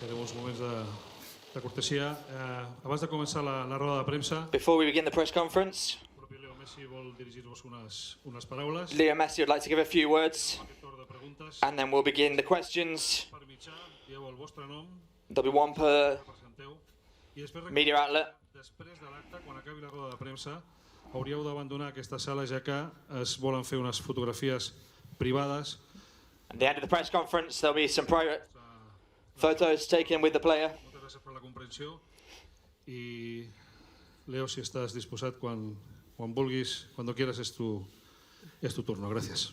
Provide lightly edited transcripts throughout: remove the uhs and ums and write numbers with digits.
Seré uns moments de cortesia. Abans de començar la roda de premsa, Before we begin the press conference, el propi Leo Messi vol dirigir-vos unes paraules. Leo Messi would like to give a few words, Aquest torn de preguntes, and then we'll begin the questions. per mitjà, dieu el vostre nom, There'll be one per presenteu, i després media outlet. després de l'acte, quan acabi la roda de premsa, hauríeu d'abandonar aquesta sala, ja que es volen fer unes fotografies privades. At the end of the press conference, there'll be some private photos taken with the player. Moltes gràcies per la comprensió i Leo, si estàs disposat, quan vulguis, cuando quieras, es tu turno. Gracias.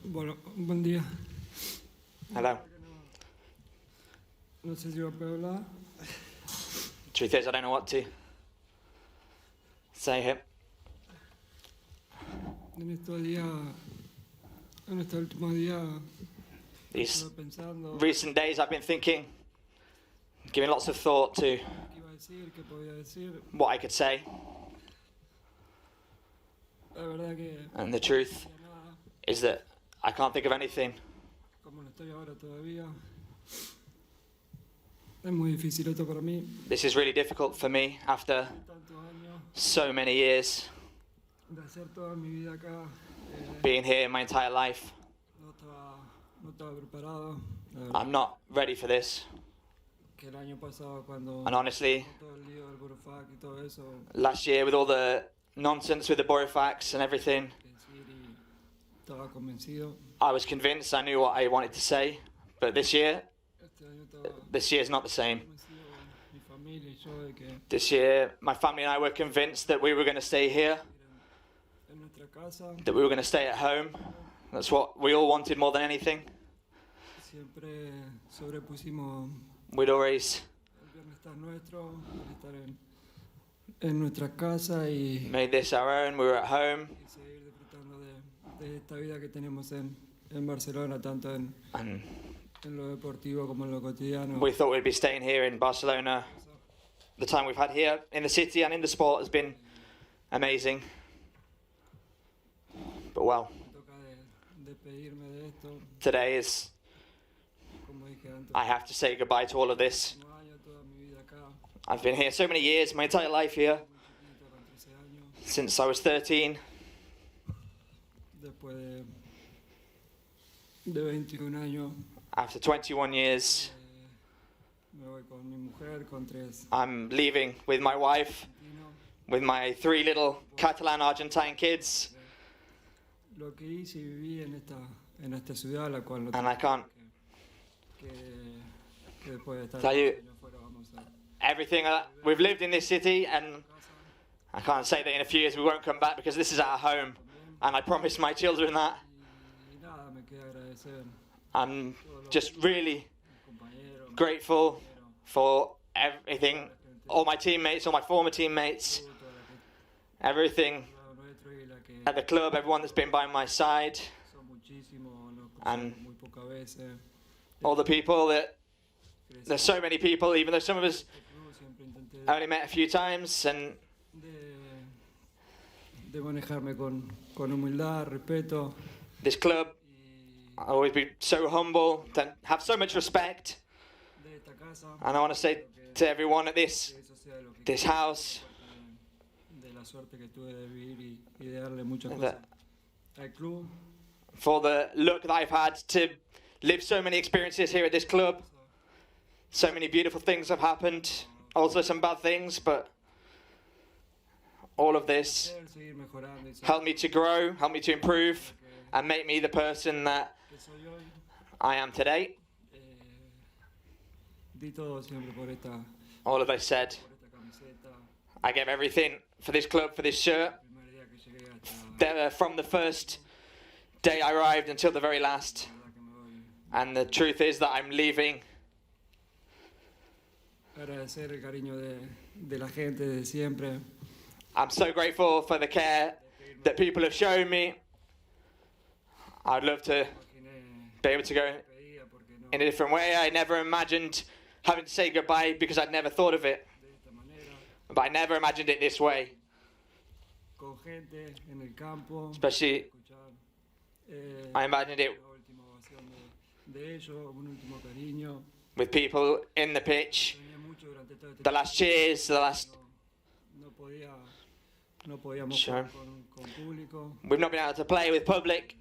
Bueno, buen día. Hello. No sé si va a poder hablar. Truth is, I don't know what to say here. En estos días, en estos últimos días, These estuve pensando recent days, I've been thinking, giving lots of thought to qué iba a decir, qué podía decir. what I could say, La verdad que and the truth ya nada, is that I can't think of anything. como no estoy ahora todavía, es muy difícil esto para mí. This is really difficult for me after Tantos años so many years de hacer toda mi vida acá, being here my entire life. no estaba preparado. La verdad I'm not ready for this. que el año pasado cuando And honestly, todo el lío del Burofax y todo eso, last year with all the nonsense with the Borifax and everything, que decir y estaba convencido. I was convinced I knew what I wanted to say. But this year is not the same. Convencido, mi familia y yo, de que This year, my family and I were convinced that we were going to stay here, en nuestra casa that we were going to stay at home. That's what we all wanted more than anything. siempre sobrepusimos We'd always el bienestar nuestro, el estar en nuestra casa y made this our own. We were at home, seguir disfrutando de esta vida que tenemos en Barcelona, tanto en and lo deportivo como en lo cotidiano. we thought we'd be staying here in Barcelona. The time we've had here in the city and in the sport has been amazing. But well, Me toca despedirme de esto, today is, como dije antes, I have to say goodbye to all of this. no años, toda mi vida acá, I've been here so many years, my entire life here, muy chiquito, con 13 años, since I was 13. después de 21 años, After 21 years, me voy con mi mujer, con 3 I'm leaving with my wife, argentinos. with my 3 little Catalan Argentine kids, Lo que hice y viví en esta ciudad, la cual no and I can't que después de estar Tell you- años fuera vamos a everything that we've lived in this city, and I can't say that in a few years we won't come back because this is our home, and I promised my children that. y nada, me queda agradecer I'm just really a mis compañeros, grateful for everything, all my teammates, all my former teammates, toda la gente everything al lado nuestro y la que at the club, everyone that's been by my side, son muchísimos, nos And cruzamos muy pocas veces. all the people that, Crecí there's so many people, even though some of us en este club, siempre intenté only met a few times, and de manejarme con humildad, respeto this club, y I always be so humble, to have so much respect, de esta casa. and I want to say to everyone at Que eso sea lo que this house, de la suerte que tuve de vivir y de darle muchas that cosas al club. for the luck that I've had to live so many experiences here at this club. So many beautiful things have happened, also some bad things, but all of this Poder seguir mejorando y ser helped me to grow, helped me to improve, and make me the person that que soy hoy. I am today. Di todo siempre por esta All of this said, camiseta. I gave everything for this club, for this shirt, El primer día que llegué hasta from the first day I arrived until the very last. la verdad que me voy. And the truth is that I'm leaving. Agradecer el cariño de la gente de siempre. I'm so grateful for the care that people have shown me. I'd love to Imaginé be able to go pedía porque no in a different way. I never imagined having to say goodbye because I'd never thought of it. de esta manera. but I never imagined it this way. con gente en el campo, Especially, escuchar I imagined it la última ovación de ellos, un último cariño. with people in the pitch, Soñé mucho durante todo este the last cheers, the last. no podíamos Sure. jugar con público, We've not been able to play with public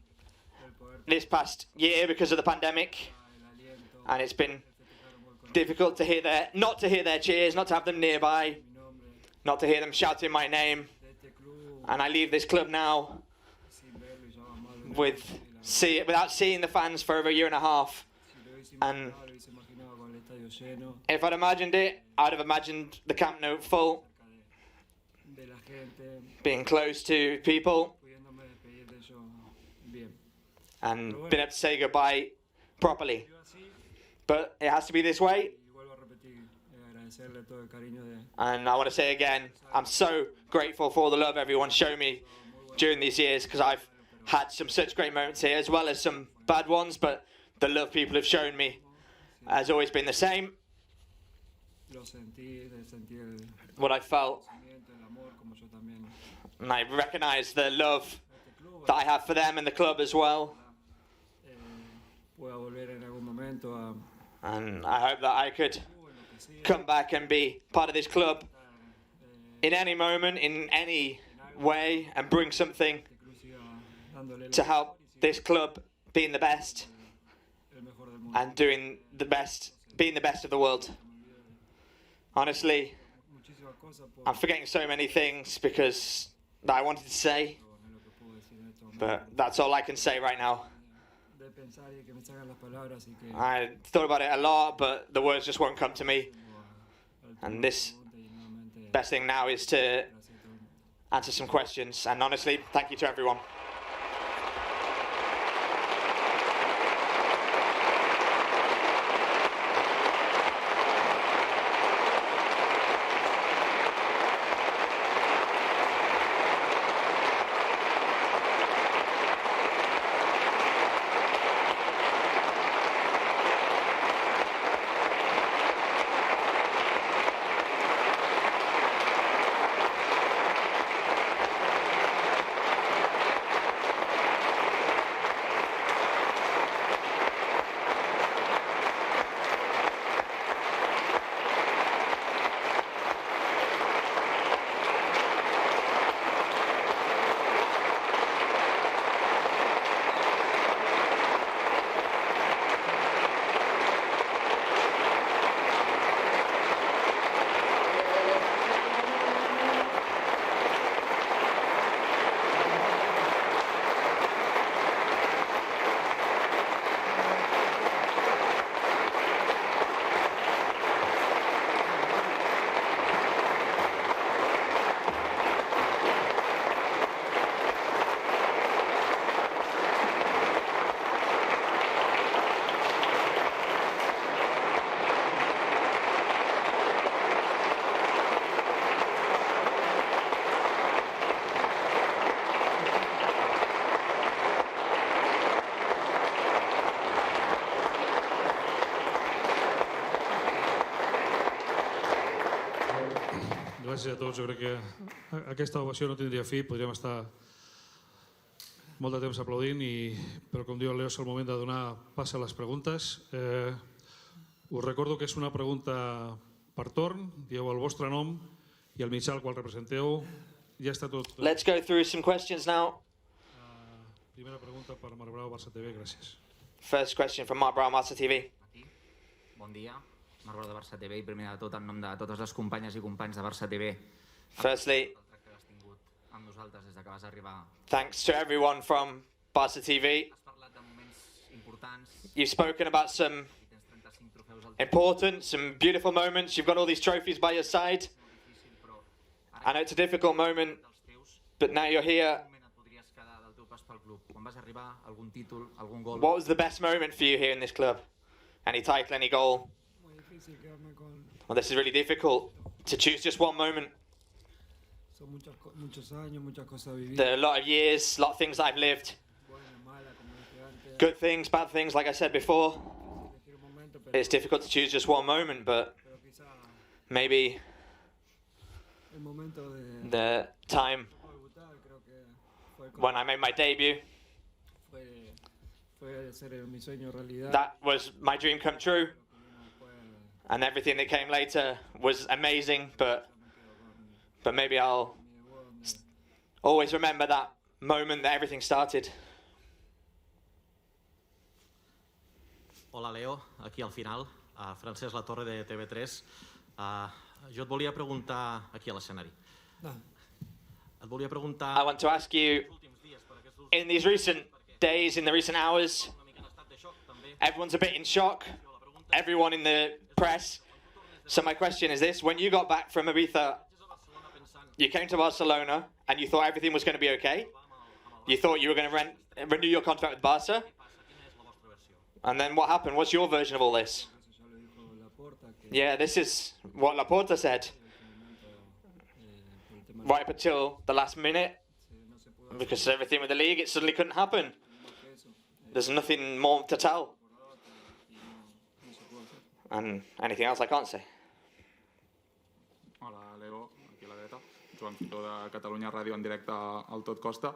el poder this past year because of the pandemic, el aliento, and it's been festejar un gol con difficult to hear not to hear their cheers, not to have them nearby, mi nombre not to hear them shouting my name. de este club, And I leave this club now sin verlo y ya amarlo. without seeing the fans for over a year and a half. Si lo hubiese and- imaginado, lo hubiese imaginado con el estadio lleno, If I'd imagined it, I'd have imagined the Camp Nou full, cerca de la gente, being close to people, pudiéndome despedir de ellos bien. and being able to say goodbye properly. Yo así, But it has to be this way, y vuelvo a repetir, agradecerle todo el cariño de and I want to say again, I'm so grateful for the love everyone's shown me during these years, because I've had some such great moments here, as well as some bad ones, but the love people have shown me has always been the same. lo sentí, sentí el What I felt, sentimiento, el amor, como yo también. and I recognise the love Este club, that I have for them and the club as well. pueda volver en algún momento a And I hope that I could en lo que siga, come back and be part of this club eh, in any moment, in any way, and bring something este club siga dándole to la help this club being the best el mejor del mundo. and doing the best, being the best of the world. Honestly, Muchísimas cosas por I'm forgetting so many things because that I wanted to say, lo que puedo decir en estos momentos. but that's all I can say right now. De pensar y que me salgan las palabras y que I thought about it a lot, but the words just won't come to me. al And this pregunta y nuevamente best thing now is to gracias a todo el mundo. answer some questions. And honestly, thank you to everyone. Gràcies a tots. Jo crec que aquesta ovació no tindria fi, podríem estar molt de temps aplaudint, però com diu el Leo és el moment de donar pas a les preguntes. Us recordo que és una pregunta per torn, dieu el vostre nom i el mitjà al qual representeu. Ja està tot. Let's go through some questions now. Primera pregunta per Marc Brau, Barça TV, gràcies. First question from Mark Brown, Master TV. Aquí. Bon dia, Marc Brau de Barça TV, i primer de tot en nom de totes les companyes i companys de Barça TV. Firstly, El tracte que has tingut amb nosaltres des que vas arribar. thanks to everyone from Barca TV. Has parlat de moments importants, You've spoken about some i tens 35 trofeus al important, some beautiful moments. You've got all these trophies by your side. difícil, però I know it's a difficult moment, dels teus, but now you're here. quin moment et podries quedar del teu pas pel club? Quan vas arribar, algun títol, algun gol? What was the best moment for you here in this club? Any title, any goal? Muy difícil quedarme con... Well, this is really difficult to choose just one moment. Son muchos años, muchas cosas vividas, There are a lot of years, a lot of things that I've lived. buenas, malas, como dije antes. Good things, bad things, like I said before. Elegir un momento, pero It's difficult to choose just one moment, but quizá maybe el momento de the time debutar, creo que fue, when I made my debut. fue hacer mi sueño realidad. That was my dream come true, Lo que vino después, and everything that came later was amazing, but maybe I'll mi debut, donde always remember that moment that everything started. Hola, Leo, aquí al final, Francesc Latorre de TV3. Jo et volia preguntar, aquí a l'escenari, no, et volia preguntar... I want to ask you, els últims dies, per aquests últims in these recent days, in the recent hours, una mica en estat de xoc, també. everyone's a bit in shock, everyone in the press. So my question is this, when you got back from Ibiza, Vaig a Barcelona pensant you came to Barcelona and you thought everything was going to be okay? You thought you were going to renew your contract with Barca? què passa, quina és la vostra versió? And then what happened? What's your version of all this? eso ya lo dijo Laporta, que Yeah, this is what Laporta said. en este momento, por el tema Right up until the last minute, no se pudo hacer because everything with the league, it suddenly couldn't happen. más que eso, There's nothing more to tell. y no se pudo hacer. And anything else I can't say. Hola, Leo, aquí a la dreta. Joan Fitó de Catalunya Ràdio en directe al Tot Costa.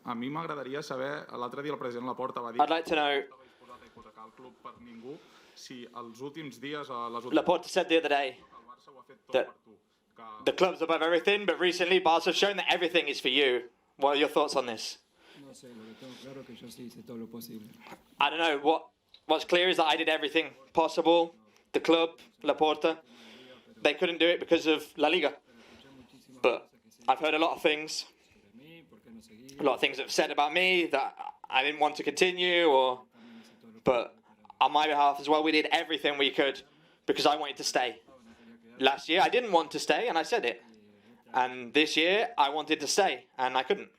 A mi m'agradaria saber, l'altre dia el president Laporta va dir I'd like to know, que no estava disposat a hipotecar el club per ningú, si els últims dies, les últimes Laporta said the other day, el Barça ho ha fet tot that per tu. Que the club's above everything, but recently Barca have shown that everything is for you. What are your thoughts on this? No sé, lo que tengo claro es que yo sí hice todo lo posible. I don't know. What's clear is that I did everything possible. The club, Laporta, they couldn't do it because of La Liga. Escuché muchísimas But cosas que se I've heard a lot of things, sobre mí, por qué no seguí. a lot of things that have said about me that I didn't want to continue, or También hice todo lo but on my behalf as well, we did everything we could because I wanted to stay. no quería quedar. Last year I didn't want to stay, and I said it. And this year I wanted to stay, and I couldn't.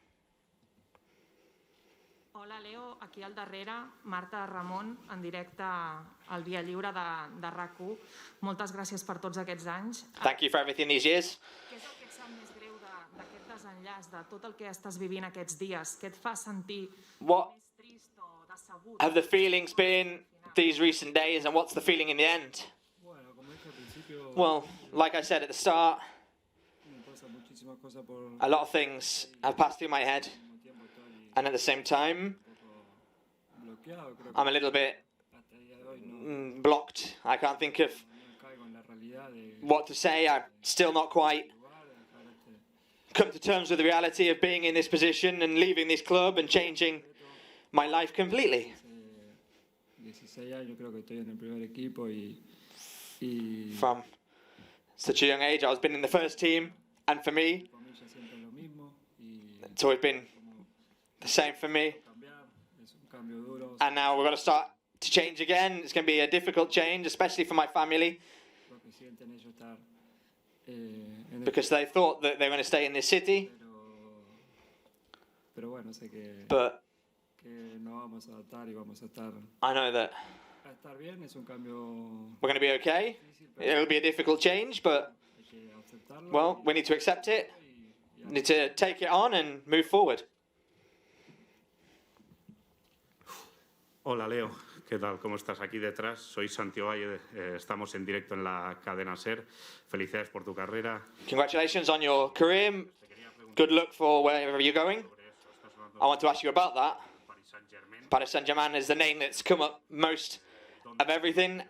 Hola, Leo, aquí al darrere, Marta Ramon, en directe al Via Lliure de RAC1. Moltes gràcies per tots aquests anys. Thank you for everything these years. Què és el que et sap més greu d'aquest desenllaç, de tot el que estàs vivint aquests dies? Què et fa sentir What més trist o decebut? have the feelings been these recent days, and what's the feeling in the end? Bueno, como dije al principio, Well, like I said at the start, me pasan muchísimas cosas por a lot of things have passed through my head, mismo tiempo. Estoy and at the same time, un poco bloqueado, creo que I'm a little bit hasta el día de hoy no blocked. I can't think of caigo en la realidad de what to say. I'm still not quite jugar, de dejar come to terms with the reality of being in this position and leaving this club and changing my life completely. hace 16 años creo que estoy en el primer equipo y From such a young age, I've been in the first team, and for me, familia siempre lo mismo y it's always been the same for me. cambiar es un cambio duro. And now we've got to start to change again. It's going to be a difficult change, especially for my family, Lo que sienten ellos estar en el because they thought that they were going to stay in this city, pero bueno, sé que but no vamos a adaptar y vamos a estar bien. Es un cambio we're going to be okay. difícil, pero It'll be a difficult change, but, hay que aceptarlo. well, we need to accept it, y need to take it on and move forward. Hola Leo, ¿qué tal? ¿Cómo estás? Aquí detrás, soy Santiago Valle, estamos en directo en la cadena SER. Felicidades por tu carrera. Congratulations on your career. Good luck for wherever you're going. I want to ask you about that. Paris Saint-Germain. Paris Saint-Germain is the name that's come up most of everything.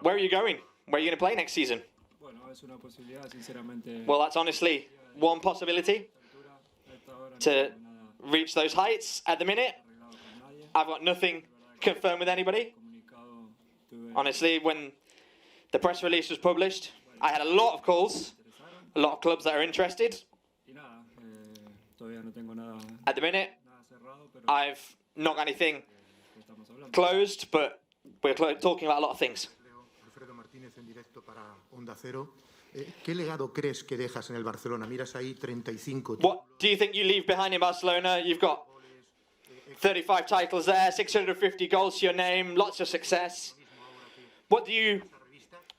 Where are you going? Where are you going to play next season? bueno, es una posibilidad, sinceramente. Well, that's honestly one possibility a esta hora to no tengo nada reach those heights. At the minute, arreglado con nadie. I've got nothing confirmed with anybody. Comunicado tuve Honestly, when the press release was published, I had a lot of calls, a lot of clubs that are interested. y nada, todavía no tengo nada At the minute, cerrado, pero I've not got anything que estamos hablando. closed, but we're talking about a lot of things. Alfredo Martínez en directo para Onda Cero. ¿Qué legado crees que dejas en el Barcelona? Miras ahí 35 What do you think you leave behind in Barcelona? You've got 35 titles there, 650 goals to your name, lots of success. What do you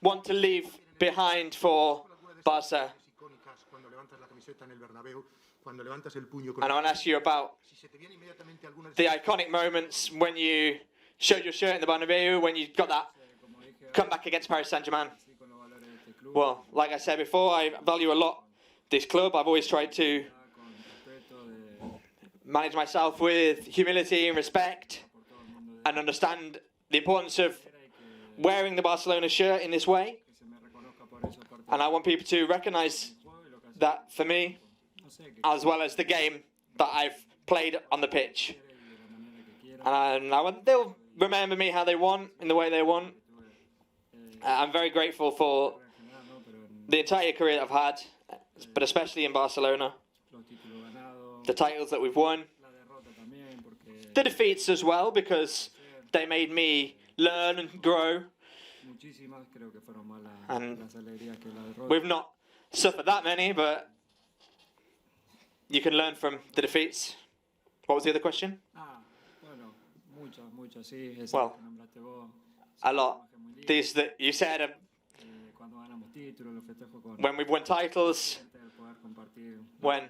want to leave behind for Barca? icónicas cuando levantas la camiseta en el Bernabéu, cuando levantas el puño con And I want to ask you about si se te viene inmediatamente alguna the iconic moments when you showed your shirt in the Bernabeu, when you got that Como dije, comeback against Paris Saint-Germain. así con los valores de este club. Well, like I said before, I value a lot this club. I've always tried to manage myself with humility and respect and understand the importance of wearing the Barcelona shirt in this way. And I want people to recognise that for me, as well as the game that I've played on the pitch. And they'll remember me how they want, in the way they want. I'm very grateful for the entire career I've had, but especially in Barcelona. The titles that we've won. The defeats as well, because they made me learn and grow. And we've not suffered that many, but you can learn from the defeats. What was the other question? Well, a lot. These that you said, when we've won titles, when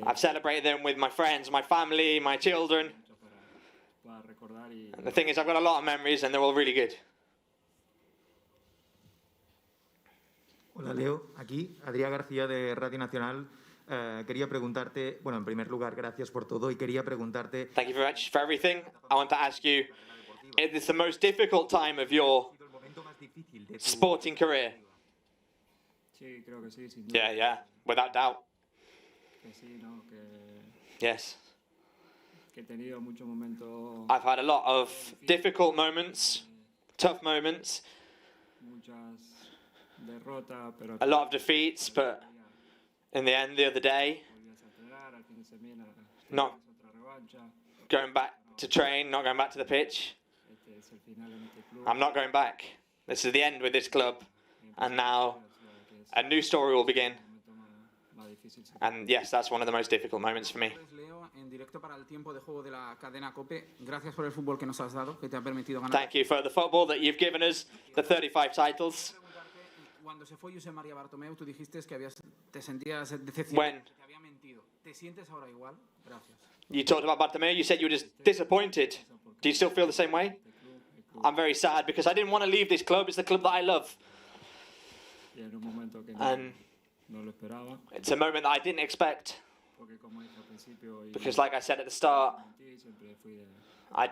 I've celebrated them with my friends, my family, my children. And the thing is, I've got a lot of memories and they're all really good. Hola Leo, aquí Adrià García de Radio Nacional. Quería preguntarte, bueno, en primer lugar, gracias por todo y quería preguntarte. Thank you very much for everything. I want to ask you, is this the most difficult time of your sporting career? Yeah, without doubt. Yes. I've had a lot of difficult moments, tough moments, a lot of defeats, but in the end, the other day, not going back to train, not going back to the pitch. I'm not going back. This is the end with this club, and now a new story will begin. And yes, that's one of the most difficult moments for me. Thank you for the football that you've given us, the 35 titles. When you talked about Bartomeu, you said you were just disappointed. Do you still feel the same way? I'm very sad because I didn't want to leave this club. It's the club that I love. And it's a moment that I didn't expect. Because like I said at the start, I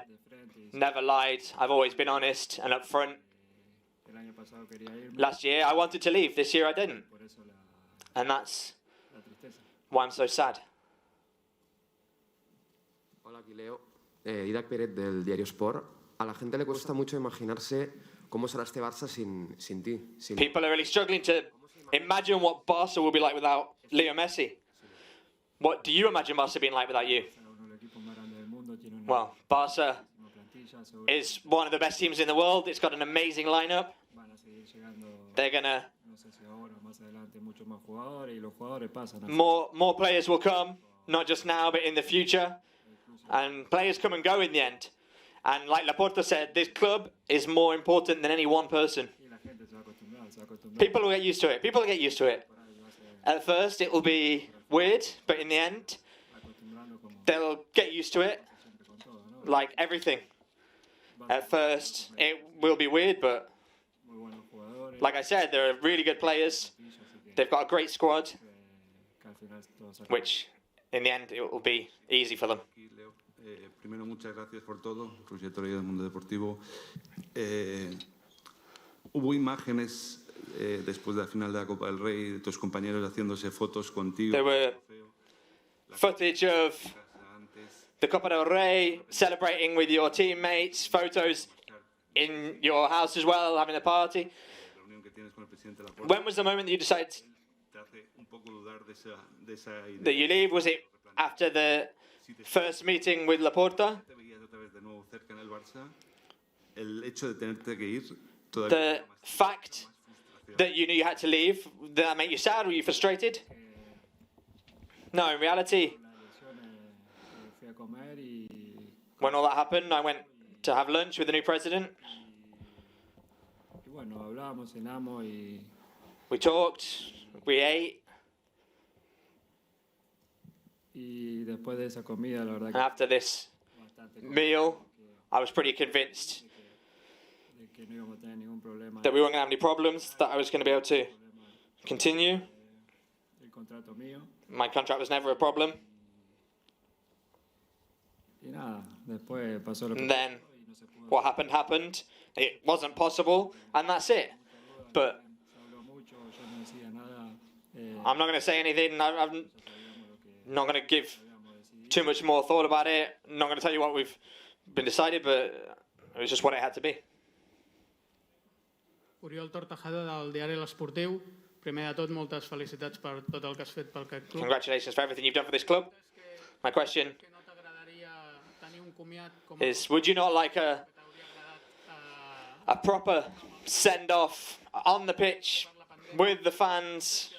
never lied. I've always been honest and upfront. Last year I wanted to leave. This year I didn't. And that's why I'm so sad. Hola, aquí Leo. Didac Pérez del Diario Sport. A la gente le cuesta mucho imaginarse cómo será este Barça sin ti. People are really struggling to imagine what Barca will be like without Leo Messi. What do you imagine Barca being like without you? Well, Barca is one of the best teams in the world. It's got an amazing lineup. They're gonna more players will come, not just now but in the future, and players come and go in the end. And like Laporta said, this club is more important than any one person. People will get used to it. People will get used to it. At first it will be weird, but in the end they'll get used to it. Like everything. At first it will be weird, but like I said, they're really good players. They've got a great squad, which in the end it will be easy for them. Primero, muchas gracias por todo, trayectoria del mundo deportivo. Hubo imágenes después de la final de la Copa del Rey de tus compañeros haciéndose fotos contigo. There were footage of the Copa del Rey, celebrating with your teammates, photos in your house as well, having a party. When was the moment that you decided that you leave? Was it after the first meeting with Laporta? The fact that you knew you had to leave, did that make you sad? Were you frustrated? No, in reality, when all that happened, I went to have lunch with the new president. We talked, we ate. After this meal, I was pretty convinced that we weren't going to have any problems, that I was going to be able to continue. My contract was never a problem. And then what happened. It wasn't possible, and that's it. But I'm not going to say anything. I'm not going to give too much more thought about it. I'm not going to tell you what we've been decided, but it was just what it had to be. Oriol Tortajada, del diari L'Esportiu. Primer de tot, moltes felicitats per tot el que has fet pel club. Congratulations for everything you've done for this club. My question is, would you not like a proper send-off on the pitch with the fans?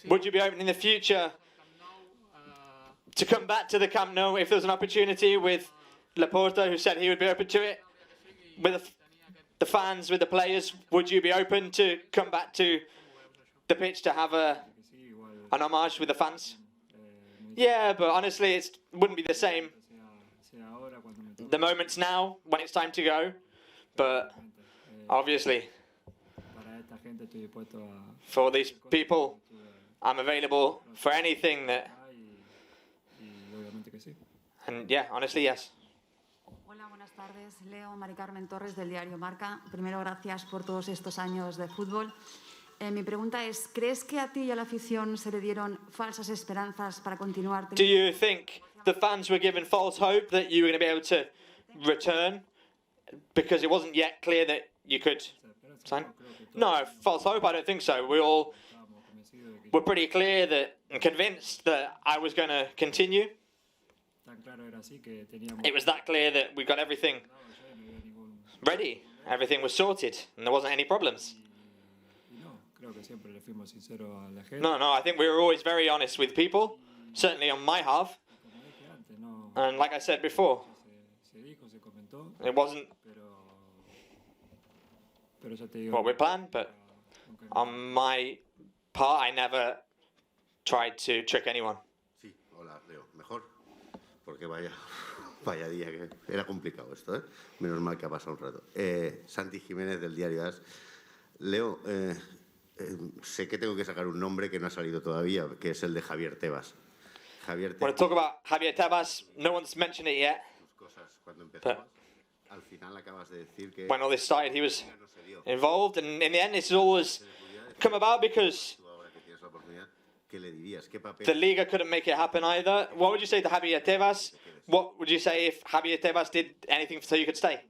Would you be open in the future to come back to the Camp Nou if there was an opportunity with Laporta, who said he would be open to it? With the fans, with the players, would you be open to come back to the pitch to have an homage with the fans? Yeah, but honestly, it wouldn't be the same. The moment's now, when it's time to go, but obviously, for these people, I'm available for anything that... And yeah, honestly, yes. Hola, buenas tardes. Leo, Mari Carmen Torres, del diario Marca. Primero, gracias por todos estos años de fútbol. Mi pregunta es, ¿crees que a ti y a la afición se le dieron falsas esperanzas para continuar? Do you think the fans were given false hope that you were going to be able to return because it wasn't yet clear that you could sign? No, false hope, I don't think so. We all were pretty clear that and convinced that I was going to continue. It was that clear that we got everything ready. Everything was sorted and there wasn't any problems. No, I think we were always very honest with people, certainly on my half. And like I said before, it wasn't what we planned, but on my part, I never tried to trick anyone. Sí, hola, Leo. Mejor, porque vaya día que era complicado esto, ¿eh? Menos mal que ha pasado un rato. Santi Jiménez, del diario AS. Leo, sé que tengo que sacar un nombre que no ha salido todavía, que es el de Javier Tebas. When I talk about Javier Tebas, no one's mentioned it yet. But when all this started, he was involved, and in the end, this has always come about because the Liga couldn't make it happen either. What would you say to Javier Tebas? What would you say if Javier Tebas did anything so you could stay?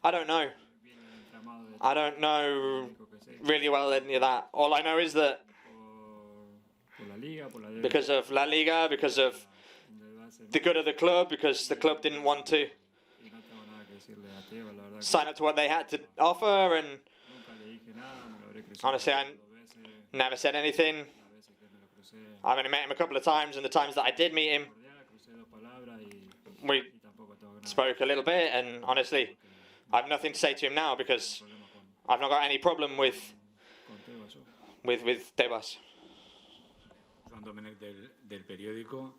I don't know. I don't know really well any of that. All I know is that because of La Liga, because of the good of the club, because the club didn't want to sign up to what they had to offer, and honestly, I never said anything. I've only met him a couple of times, and the times that I did meet him, we spoke a little bit, and honestly, I have nothing to say to him now because I've not got any problem with Tebas. Juan Domènech del periódico.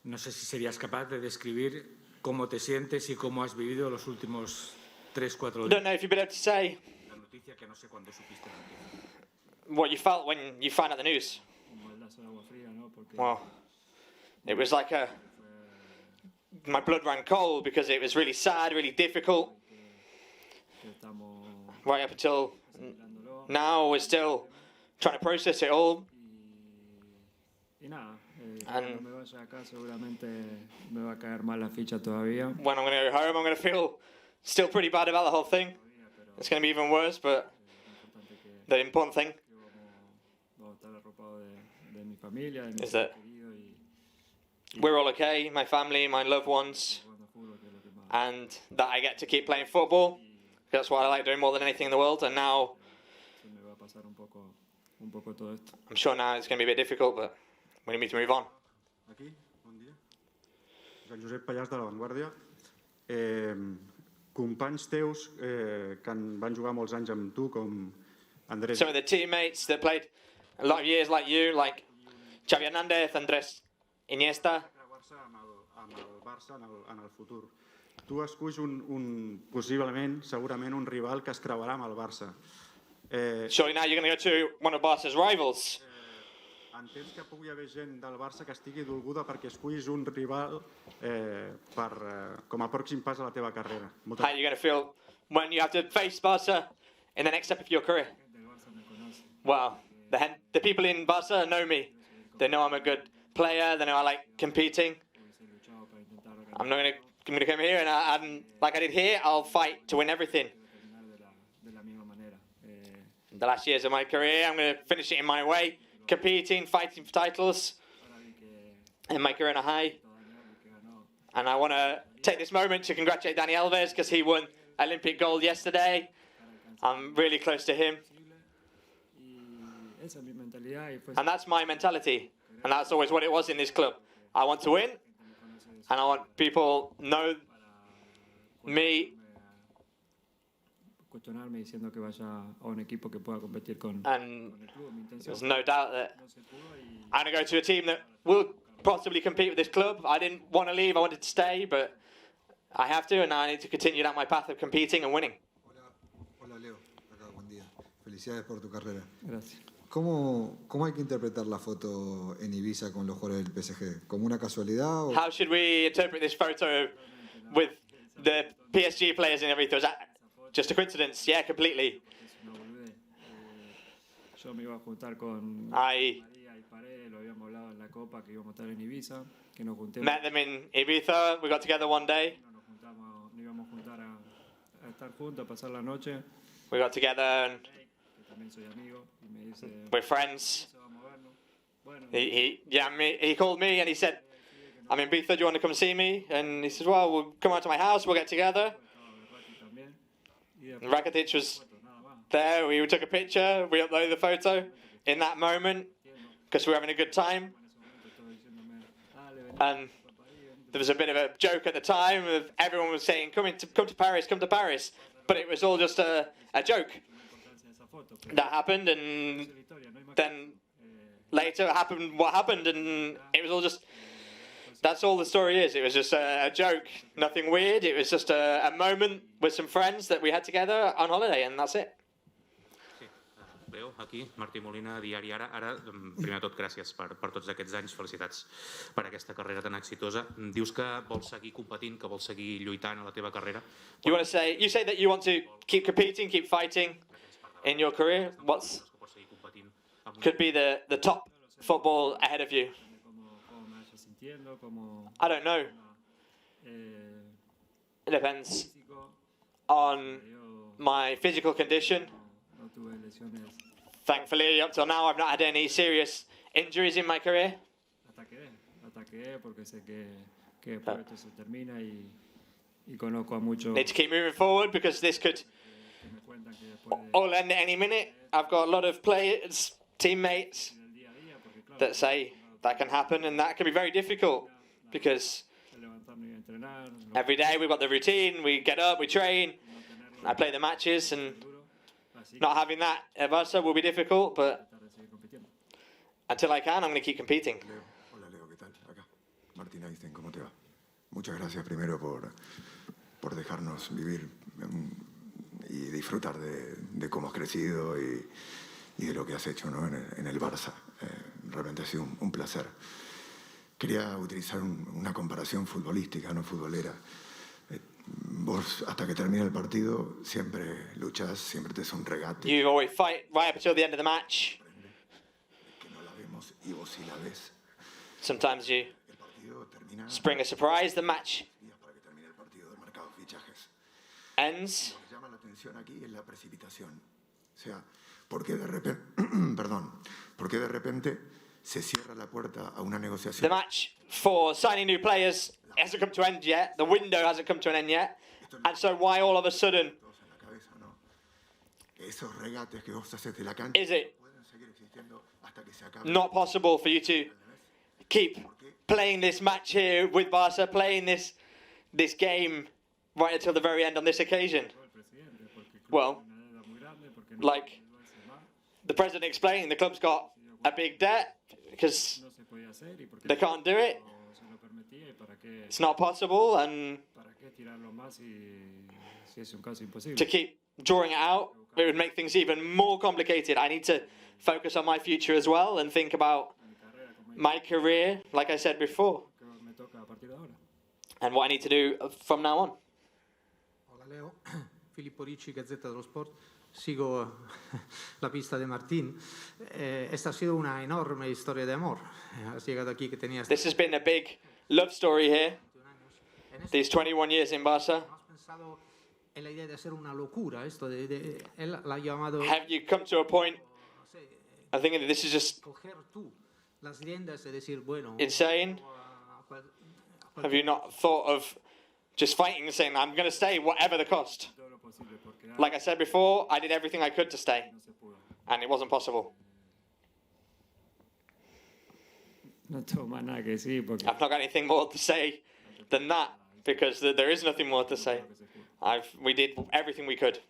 No sé si serías capaz de describir cómo te sientes y cómo has vivido los últimos 3-4 días. Don't know if you'd be able to say La noticia que no sé cuándo supiste la noticia. what you felt when you found out the news. Well, it was like my blood ran cold because it was really sad, really difficult. Right up until now, we're still trying to process it all. And when I'm going to go home, I'm going to feel still pretty bad about the whole thing. It's going to be even worse, but the important thing is that we're all okay, my family, my loved ones, and that I get to keep playing football. That's what I like doing more than anything in the world, and now I'm sure now it's going to be a bit difficult, but we need to move on. Aquí, bon dia. Joan Josep Pallàs, de La Vanguardia. Companys teus que van jugar molts anys amb tu, com Andrés... Some of the teammates that played a lot of years like you, like Xavi Hernández, Andrés Iniesta. Amb el Barça en el futur. tu esculls possiblement, segurament, un rival que es creuarà amb el Barça. Surely now you're going to go to one of Barca's rivals. Entens que pugui haver gent del Barça que estigui dolguda perquè escullis un rival com a pròxim pas a la teva carrera? How are you going to feel when you have to face Barca in the next step of your career? Well, the people in Barca know me. They know I'm a good player. They know I like competing. I'm not going to come here and like I did here, I'll fight to win everything. The last years of my career, I'm going to finish it in my way, competing, fighting for titles, and my career in a high. And I want to take this moment to congratulate Dani Alves because he won Olympic gold yesterday. I'm really close to him. And that's my mentality. And that's always what it was in this club. I want to win. And I want people to know me. And there's no doubt that I'm going to go to a team that will possibly compete with this club. I didn't want to leave, I wanted to stay, but I have to, and now I need to continue down my path of competing and winning. Hola Leo, acá, buen día. Felicidades por tu carrera. Gracias. ¿Cómo hay que interpretar la foto en Ibiza con los jugadores del PSG? ¿Como una casualidad? How should we interpret this photo with the PSG players and everything? Was that just a coincidence? Yeah, completely. Yo me iba a juntar con I María y Paré, lo habíamos hablado en la Copa que íbamos a estar en Ibiza, que nos juntemos. met them in Ibiza. We got together one day. Nos íbamos a juntar a estar juntos, a pasar la noche. We got together and Que también soy amigo y me dice. we're friends. Vamos a vernos. Bueno. He called me and he said, I'm in Ibiza, do you want to come see me? And he said, well, we'll come out to my house, we'll get together. And Rakitic was there, we took a picture, we uploaded the photo in that moment because we were having a good time. And there was a bit of a joke at the time of everyone was saying, come to Paris, come to Paris. But it was all just a joke. That happened, and then later happened what happened, and it was all just, that's all the story is. It was just a joke, nothing weird. It was just a moment with some friends that we had together on holiday, and that's it. Leo, aquí, Martí Molina, Diari Ara. Ara, primer de tot, gràcies per tots aquests anys. Felicitats per aquesta carrera tan exitosa. Dius que vols seguir competint, que vols seguir lluitant a la teva carrera. You say that you want to keep competing, keep fighting in your career. Could be the top football ahead of you? I don't know. It depends on my physical condition. Thankfully, up till now, I've not had any serious injuries in my career. Ataqué porque sé que después esto se termina y conozco a muchos. Need to keep moving forward because this could all end at any minute. I've got a lot of players, teammates that say that can happen, and that can be very difficult because every day we've got the routine, we get up, we train, I play the matches, and not having that at Barça will be difficult, but until I can, I'm going to keep competing. Hola Leo, ¿qué tal? Acá. Martín Einstein, ¿cómo te va? Muchas gracias primero por dejarnos vivir y disfrutar de cómo has crecido y de lo que has hecho, ¿no? en el Barça. Realmente ha sido un placer. Quería utilizar una comparación futbolística, no futbolera. Vos, hasta que termine el partido, siempre luchas, siempre te es un regate. You always fight right up until the end of the match. Que no la vemos y vos sí la ves. Sometimes you spring a surprise, the match Para que termine el partido de mercado de fichajes. ends. Lo que llama la atención aquí es la precipitación. O sea, ¿por qué de repente, por qué de repente se cierra la puerta a una negociación? The match for signing new players hasn't come to an end yet. The window hasn't come to an end yet. And so why all of a sudden Esos regates que vos haces de la cancha is it pueden seguir existiendo hasta que se acabe. not possible for you to keep playing this match here with Barca, playing this game right until the very end on this occasion? Well, like the president explained, the club's got a big debt because they can't do it. It's not possible, and To keep drawing it out, it would make things even more complicated. I need to focus on my future as well and think about my career, like I said before, and what I need to do from now on. Hola Leo, Filippo Ricci, Gazzetta dello Sport. Sigo la pista de Martín. Esta ha sido una enorme historia de amor. Has llegado aquí que tenías. This has been a big love story here. These 21 years in Barca. ¿Has pensado en la idea de hacer una locura esto él la ha llamado? Have you come to a point? I think that this is just Coger tú las riendas y decir bueno. insane. Have you not thought of just fighting and saying I'm going to stay whatever the cost? Like I said before, I did everything I could to stay, and it wasn't possible. I've not got anything more to say than that, because there is nothing more to say. We did everything we could.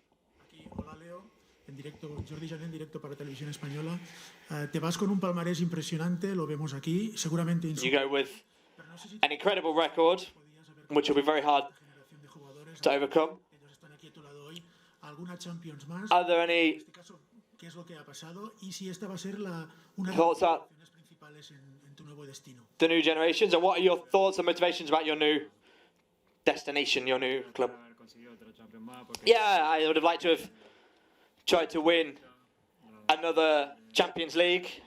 Hola Leo, en directo, Jordi Jané en directo para Televisión Española. Te vas con un palmarés impresionante, lo vemos aquí, seguramente. You go with an incredible record, which will be very hard to overcome. ¿Alguna Champions más? Are there any En este caso, ¿qué es lo que ha pasado? Y si esta va a ser una de las thoughts on motivaciones principales en tu nuevo destino. the new generations, and what are your thoughts and motivations about your new destination, your new club? Yeah, I would have liked to have tried to win another Champions League,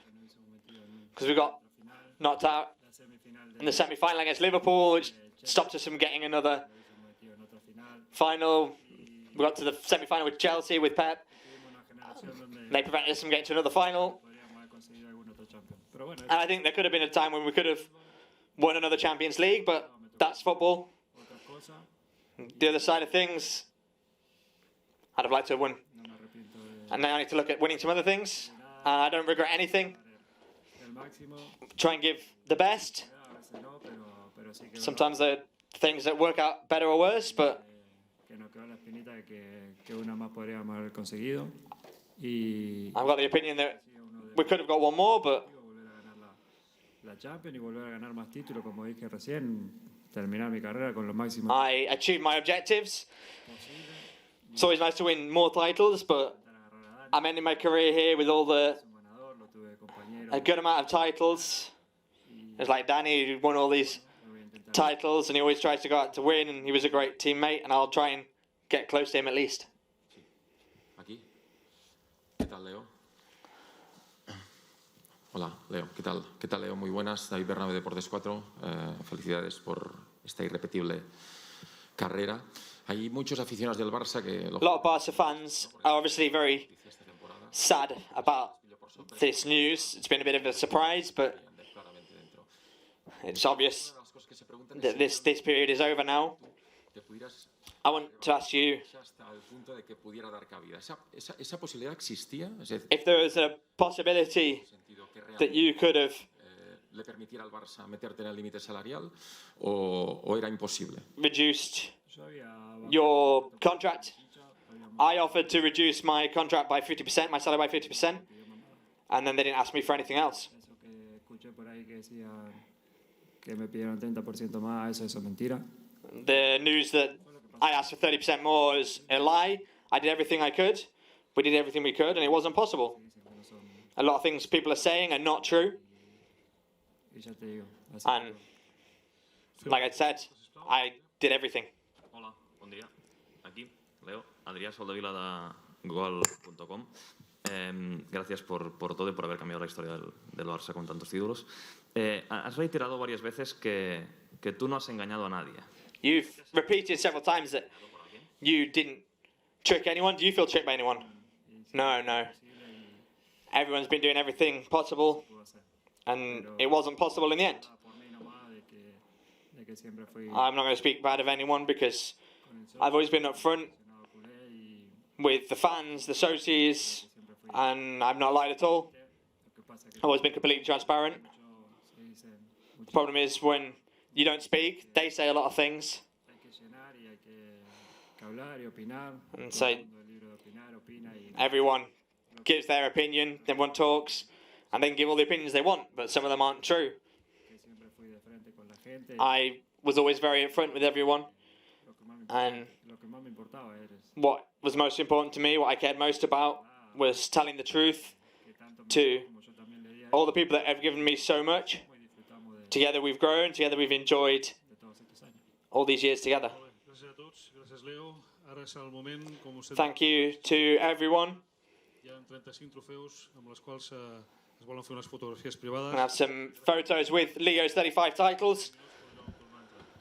because we got knocked out in the semi-final against Liverpool, which stopped us from getting another final. We got to the semi-final with Chelsea, with Pep. They prevented us from getting to another final. And I think there could have been a time when we could have won another Champions League, but that's football. The other side of things, I'd have liked to have won. And now I need to look at winning some other things. I don't regret anything. Try and give the best. Sometimes there are things that work out better or worse, but I've got the opinion that we could have got one more, but I achieved my objectives. It's always nice to win more titles, but I'm ending my career here with a good amount of titles. It's like Danny, who won all these titles, and he always tries to go out to win, and he was a great teammate, and I'll try and get close to him at least. Aquí. ¿Qué tal, Leo? Hola, Leo. ¿Qué tal? ¿Qué tal, Leo? Muy buenas. David Bernabé, Deportes 4. Felicidades por esta irrepetible carrera. Hay muchos aficionados del Barça que... A lot of Barca fans are obviously very sad about this news. It's been a bit of a surprise, but it's obvious that this period is over now. I want to ask you if there was a possibility that you could have le permitiera al Barça meterte en el límite salarial o era imposible. Reduced your contract. I offered to reduce my contract by 50%, my salary by 50%, and then they didn't ask me for anything else. The news that I asked for 30% more is a lie. I did everything I could. We did everything we could, and it wasn't possible. A lot of things people are saying are not true. And like I said, I did everything. Hola, bon dia. Aquí, Leo, Adrià Soldevila de Gol.com. Gracias por todo y por haber cambiado la historia del Barça con tantos títulos. Has reiterado varias veces que tú no has engañado a nadie. You've repeated several times that you didn't trick anyone. Do you feel tricked by anyone? No. Everyone's been doing everything possible, and it wasn't possible in the end. I'm not going to speak bad of anyone because I've always been upfront with the fans, the socios, and I've not lied at all. I've always been completely transparent. The problem is when you don't speak, they say a lot of things. And so everyone gives their opinion, everyone talks, and they can give all the opinions they want, but some of them aren't true. I was always very upfront with everyone. And Lo que más me importaba era what was most important to me, what I cared most about, was telling the truth to all the people that have given me so much. Together we've grown, together we've enjoyed all these years together. Gràcies a tots, gràcies Leo. Ara és el moment, com us he dit, Thank you to everyone. hi ha 35 trofeus amb les quals es volen fer unes fotografies I'm privades. going to have some photos with Leo's 35 titles.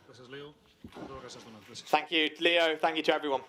Gràcies Leo. Gràcies donat. Gràcies. Thank you, Leo. Thank you to everyone.